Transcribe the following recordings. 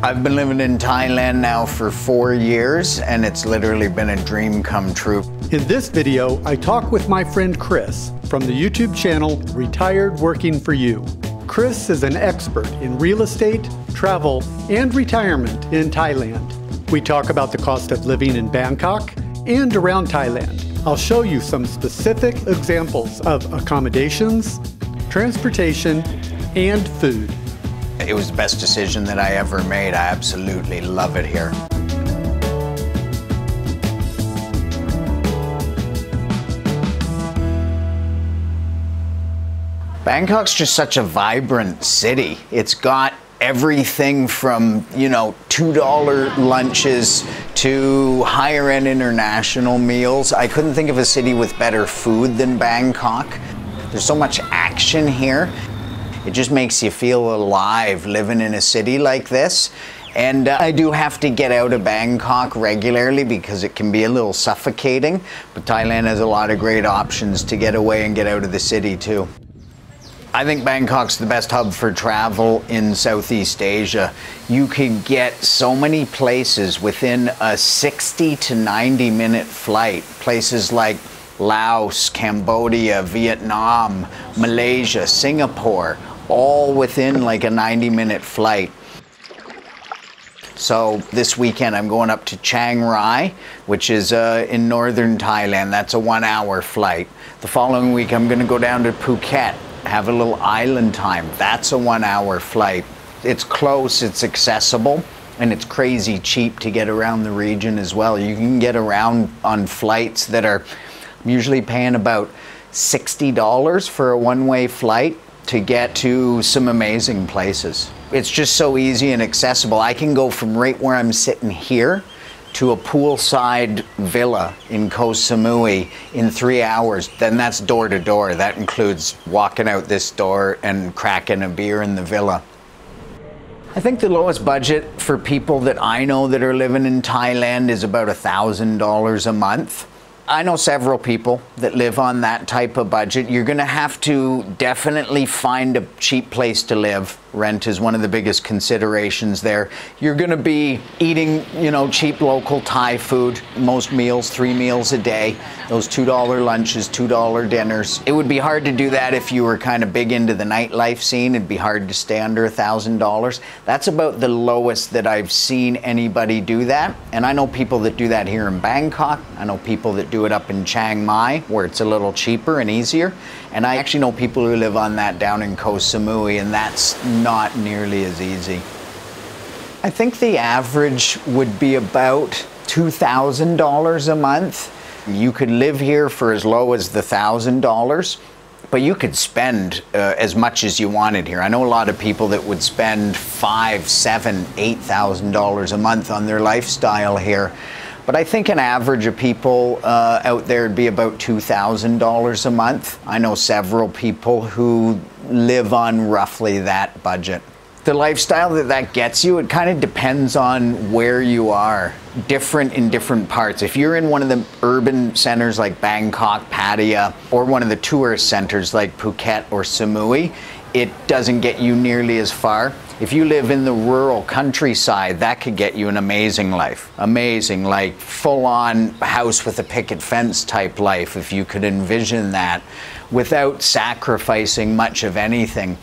I've been living in Thailand now for 4 years, and it's literally been a dream come true. In this video, I talk with my friend Chris from the YouTube channel Retired Working for You. Chris is an expert in real estate, travel, and retirement in Thailand. We talk about the cost of living in Bangkok and around Thailand. I'll show you some specific examples of accommodations, transportation, and food. It was the best decision that I ever made. I absolutely love it here. Bangkok's just such a vibrant city. It's got everything from, $2 lunches to higher end international meals. I couldn't think of a city with better food than Bangkok. There's so much action here. It just makes you feel alive living in a city like this. And I do have to get out of Bangkok regularly because it can be a little suffocating. But Thailand has a lot of great options to get away and get out of the city too. I think Bangkok's the best hub for travel in Southeast Asia. You can get so many places within a 60 to 90 minute flight. Places like Laos, Cambodia, Vietnam, Malaysia, Singapore, all within like a 90-minute flight. So this weekend I'm going up to Chiang Rai, which is in northern Thailand. That's a 1-hour flight. The following week I'm going to go down to Phuket, have a little island time. That's a 1-hour flight. It's close, it's accessible, and it's crazy cheap to get around the region as well. You can get around on flights that are usually paying about $60 for a one-way flight to get to some amazing places. It's just so easy and accessible. I can go from right where I'm sitting here to a poolside villa in Koh Samui in 3 hours. Then that's door to door. That includes walking out this door and cracking a beer in the villa. I think the lowest budget for people that I know that are living in Thailand is about $1,000 a month. I know several people that live on that type of budget. You're gonna have to definitely find a cheap place to live. Rent is one of the biggest considerations there. You're gonna be eating, cheap local Thai food, most meals, 3 meals a day, those $2 lunches, $2 dinners. It would be hard to do that if you were kind of big into the nightlife scene. It'd be hard to stay under $1,000. That's about the lowest that I've seen anybody do that. And I know people that do that here in Bangkok. I know people that do it up in Chiang Mai, where it's a little cheaper and easier. And I actually know people who live on that down in Koh Samui, and that's not nearly as easy. I think the average would be about $2,000 a month. You could live here for as low as the $1,000, but you could spend as much as you wanted here. I know a lot of people that would spend $5,000, $7,000, $8,000 a month on their lifestyle here. But I think an average of people out there would be about $2,000 a month. I know several people who live on roughly that budget. The lifestyle that gets you, it kind of depends on where you are. Different in different parts. If you're in one of the urban centers like Bangkok, Pattaya, or one of the tourist centers like Phuket or Samui, it doesn't get you nearly as far. If you live in the rural countryside, that could get you an amazing life. Amazing, like full-on house with a picket fence type life, if you could envision that, without sacrificing much of anything.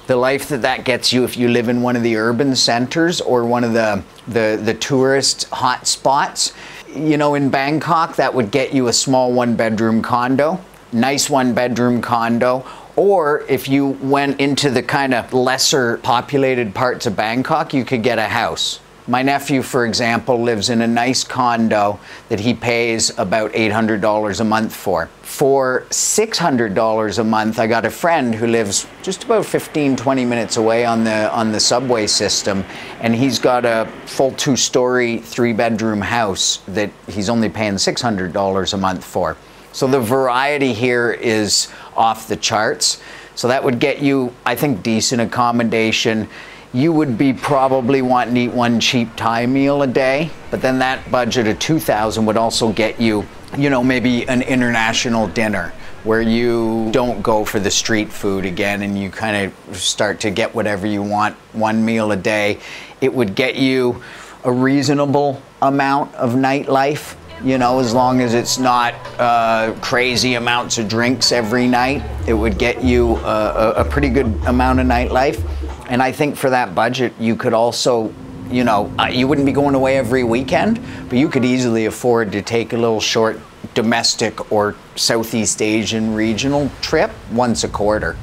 The life that gets you if you live in one of the urban centers or one of the tourist hot spots, in Bangkok, that would get you a small 1-bedroom condo, nice 1-bedroom condo. Or if you went into the kind of lesser populated parts of Bangkok, you could get a house. My nephew, for example, lives in a nice condo that he pays about $800 a month for. For $600 a month, I got a friend who lives just about 15-20 minutes away on the subway system, and he's got a full 2-story, 3-bedroom house that he's only paying $600 a month for. So the variety here is off the charts. So that would get you, I think, decent accommodation. You would be probably wanting to eat one cheap Thai meal a day, but then that budget of $2,000 would also get you, maybe an international dinner where you don't go for the street food again and you kind of start to get whatever you want, one meal a day. It would get you a reasonable amount of nightlife, you know, as long as it's not crazy amounts of drinks every night. It would get you a pretty good amount of nightlife. And I think for that budget, you could also, you know, you wouldn't be going away every weekend, but you could easily afford to take a little short domestic or Southeast Asian regional trip once a quarter.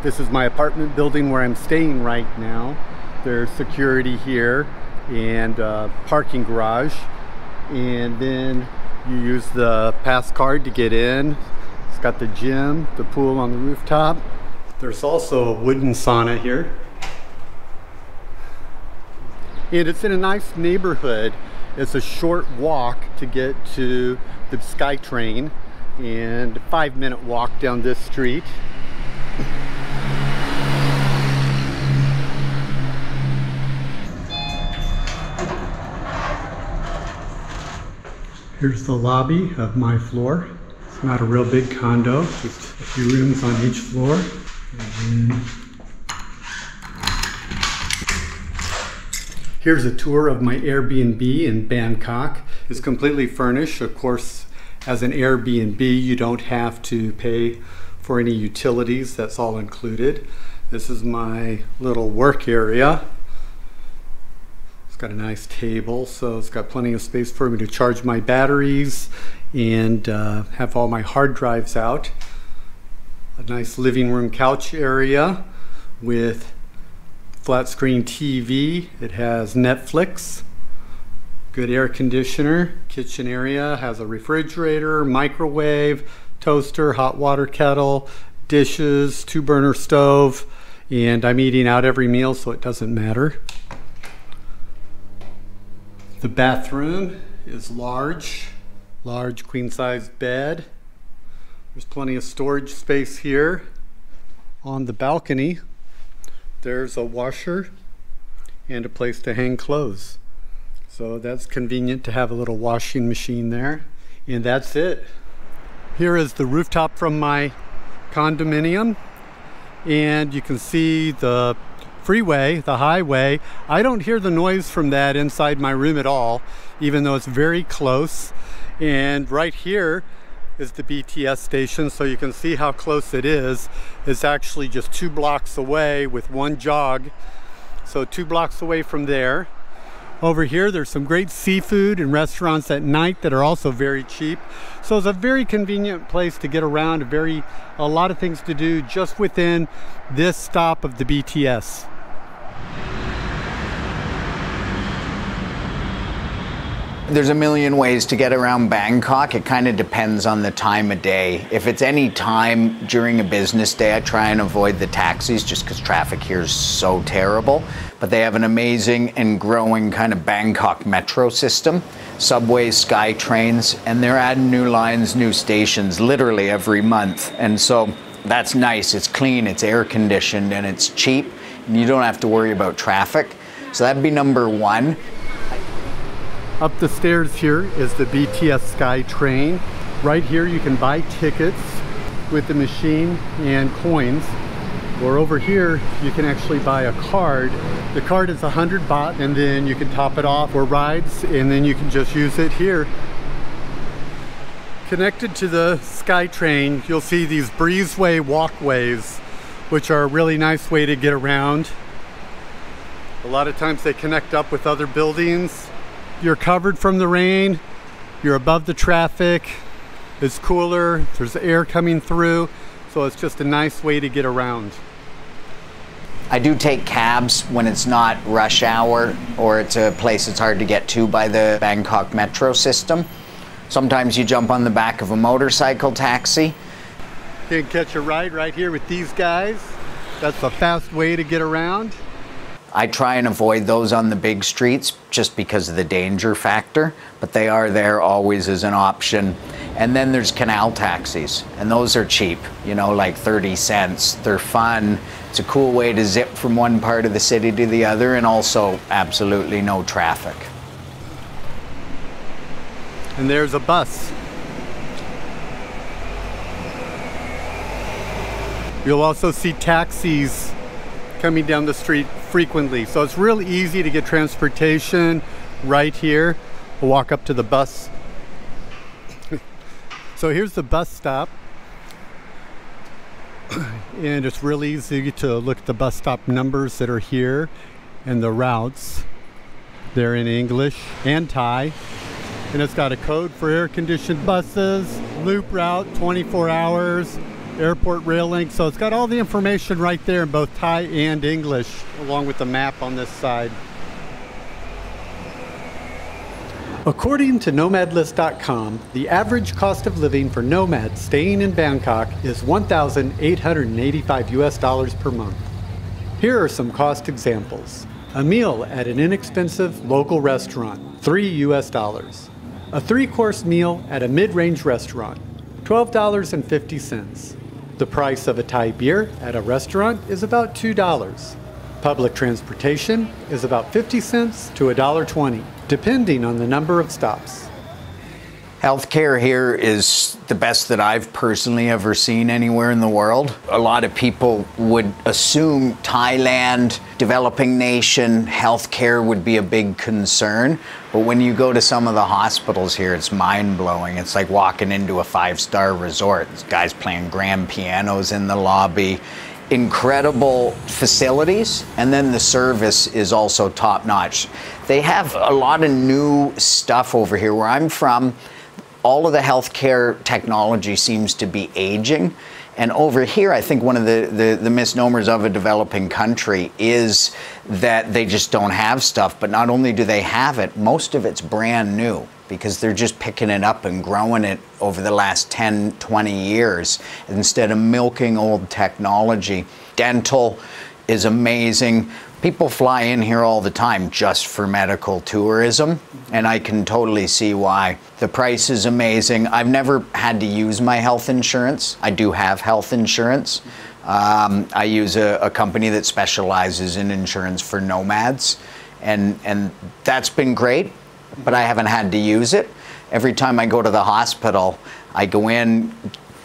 This is my apartment building where I'm staying right now. There's security here and parking garage, and then you use the pass card to get in. It's got the gym, the pool on the rooftop. There's also a wooden sauna here. And it's in a nice neighborhood. It's a short walk to get to the SkyTrain and a 5-minute walk down this street. Here's the lobby of my floor. It's not a real big condo, just a few rooms on each floor. And then here's a tour of my Airbnb in Bangkok. It's completely furnished. Of course, as an Airbnb, you don't have to pay for any utilities. That's all included. This is my little work area. It's got a nice table, so it's got plenty of space for me to charge my batteries and have all my hard drives out. A nice living room couch area with flat screen TV. It has Netflix, good air conditioner. Kitchen area has a refrigerator, microwave, toaster, hot water kettle, dishes, 2-burner stove, and I'm eating out every meal, so it doesn't matter. The bathroom is large queen-size bed. There's plenty of storage space here. On the balcony, there's a washer and a place to hang clothes. So that's convenient to have a little washing machine there. And that's it. Here is the rooftop from my condominium. And you can see the freeway, the highway. I don't hear the noise from that inside my room at all, even though it's very close. And right here is the BTS station, so you can see how close it is. It's actually just 2 blocks away with one jog. So 2 blocks away from there. Over here, there's some great seafood and restaurants at night that are also very cheap. So it's a very convenient place to get around, a lot of things to do just within this stop of the BTS. There's a million ways to get around Bangkok. It kind of depends on the time of day. If it's any time during a business day, I try and avoid the taxis just because traffic here is so terrible. But they have an amazing and growing kind of Bangkok metro system, subways, sky trains, and they're adding new lines, new stations literally every month. And so that's nice. It's clean, it's air conditioned, and it's cheap, and you don't have to worry about traffic. So that'd be number one. Up the stairs here is the BTS Sky Train. Right here you can buy tickets with the machine and coins. Or over here you can actually buy a card. The card is 100 baht, and then you can top it off for rides, and then you can just use it here. Connected to the Sky Train, you'll see these breezeway walkways, which are a really nice way to get around. A lot of times they connect up with other buildings. You're covered from the rain, you're above the traffic, it's cooler, there's air coming through, so it's just a nice way to get around. I do take cabs when it's not rush hour or it's a place that's hard to get to by the Bangkok metro system. Sometimes you jump on the back of a motorcycle taxi. You can catch a ride right here with these guys. That's a fast way to get around. I try and avoid those on the big streets just because of the danger factor, but they are there always as an option. And then there's canal taxis, and those are cheap, you know, like 30 cents. They're fun. It's a cool way to zip from one part of the city to the other, and also absolutely no traffic. And there's a bus. You'll also see taxis coming down the street frequently. So it's really easy to get transportation right here. We'll walk up to the bus. So here's the bus stop. And it's really easy to look at the bus stop numbers that are here and the routes. They're in English and Thai. And it's got a code for air-conditioned buses, loop route, 24 hours, airport rail link. So it's got all the information right there in both Thai and English, along with the map on this side. According to nomadlist.com, the average cost of living for nomads staying in Bangkok is $1,885 US per month. Here are some cost examples. A meal at an inexpensive local restaurant, $3 US. A 3-course meal at a mid-range restaurant, $12.50. The price of a Thai beer at a restaurant is about $2. Public transportation is about 50 cents to $1.20, depending on the number of stops. Healthcare here is the best that I've personally ever seen anywhere in the world. A lot of people would assume Thailand, developing nation, healthcare would be a big concern. But when you go to some of the hospitals here, it's mind-blowing. It's like walking into a 5-star resort. This guy's playing grand pianos in the lobby. Incredible facilities, and then the service is also top-notch. They have a lot of new stuff over here. Where I'm from, all of the healthcare technology seems to be aging. And over here, I think one of the misnomers of a developing country is that they just don't have stuff. But not only do they have it, most of it's brand new, because they're just picking it up and growing it over the last 10, 20 years instead of milking old technology. Dental is amazing. People fly in here all the time just for medical tourism, and I can totally see why. The price is amazing. I've never had to use my health insurance. I do have health insurance. I use a company that specializes in insurance for nomads, and that's been great, but I haven't had to use it. Every time I go to the hospital, I go in,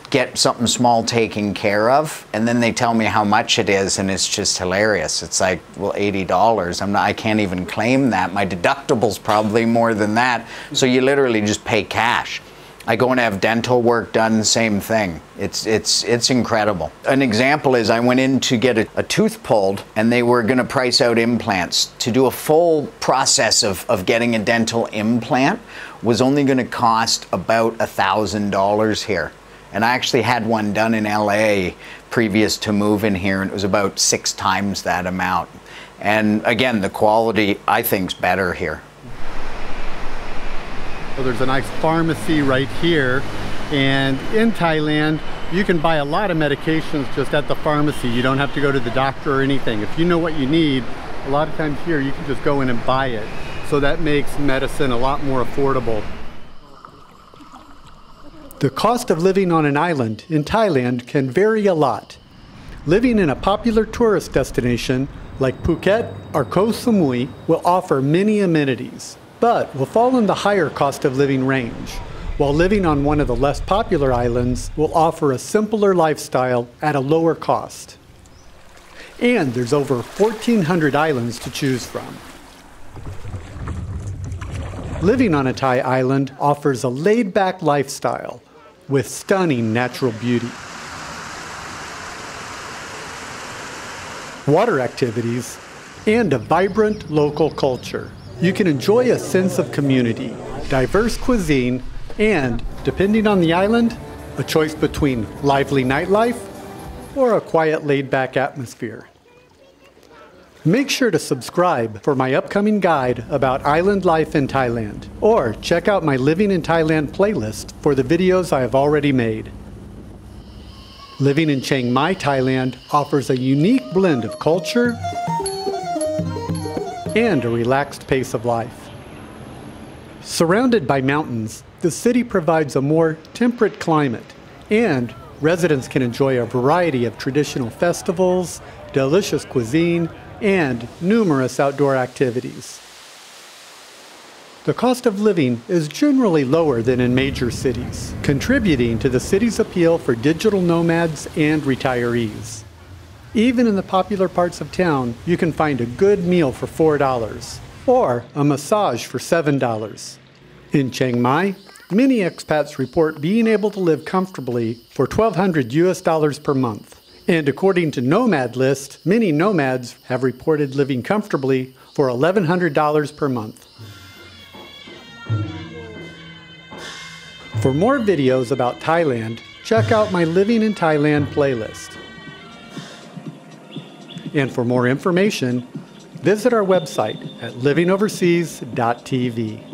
get something small taken care of, and then they tell me how much it is, and it's just hilarious. It's like, well, $80. I can't even claim that. My deductible's probably more than that. So you literally just pay cash. I go and have dental work done, same thing. It's incredible. An example is I went in to get a tooth pulled, and they were gonna price out implants. To do a full process of getting a dental implant was only gonna cost about $1,000 here. And I actually had one done in LA previous to moving here, and it was about 6 times that amount. And again, the quality, I think, is better here. So there's a nice pharmacy right here, and in Thailand, you can buy a lot of medications just at the pharmacy. You don't have to go to the doctor or anything. If you know what you need, a lot of times here, you can just go in and buy it. So that makes medicine a lot more affordable. The cost of living on an island in Thailand can vary a lot. Living in a popular tourist destination like Phuket or Koh Samui will offer many amenities, but will fall in the higher cost of living range, while living on one of the less popular islands will offer a simpler lifestyle at a lower cost. And there's over 1,400 islands to choose from. Living on a Thai island offers a laid-back lifestyle with stunning natural beauty. Water activities, and a vibrant local culture. You can enjoy a sense of community, diverse cuisine, and, depending on the island, a choice between lively nightlife or a quiet laid-back atmosphere. Make sure to subscribe for my upcoming guide about island life in Thailand, or check out my Living in Thailand playlist for the videos I have already made. Living in Chiang Mai, Thailand offers a unique blend of culture and a relaxed pace of life. Surrounded by mountains, the city provides a more temperate climate, and residents can enjoy a variety of traditional festivals, delicious cuisine, and numerous outdoor activities. The cost of living is generally lower than in major cities, contributing to the city's appeal for digital nomads and retirees. Even in the popular parts of town, you can find a good meal for $4 or a massage for $7. In Chiang Mai, many expats report being able to live comfortably for $1,200 per month. And according to Nomad List, many nomads have reported living comfortably for $1,100 per month. For more videos about Thailand, check out my Living in Thailand playlist. And for more information, visit our website at livingoverseas.tv.